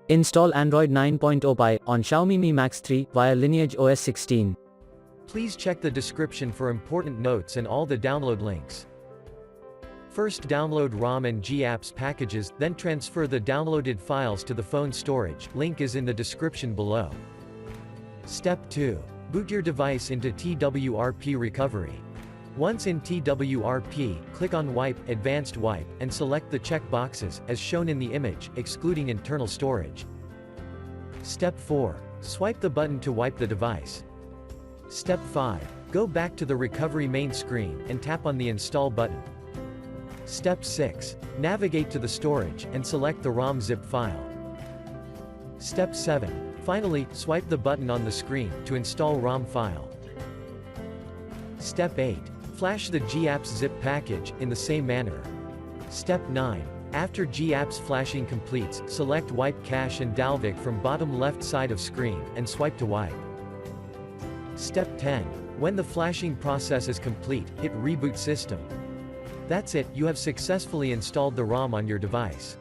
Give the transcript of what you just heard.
Install Android 9.0 Pie on Xiaomi Mi Max 3 via LineageOS 16. Please check the description for important notes and all the download links. First download ROM and GApps packages, then transfer the downloaded files to the phone storage, link is in the description below. Step 2. Boot your device into TWRP recovery. Once in TWRP, click on Wipe, Advanced Wipe, and select the check boxes, as shown in the image, excluding internal storage. Step 4. Swipe the button to wipe the device. Step 5. Go back to the recovery main screen, and tap on the Install button. Step 6. Navigate to the storage, and select the ROM zip file. Step 7. Finally, swipe the button on the screen, to install ROM file. Step 8. Flash the GApps zip package, in the same manner. Step 9. After GApps flashing completes, select Wipe Cache and Dalvik from bottom left side of screen, and swipe to wipe. Step 10. When the flashing process is complete, hit Reboot System. That's it, you have successfully installed the ROM on your device.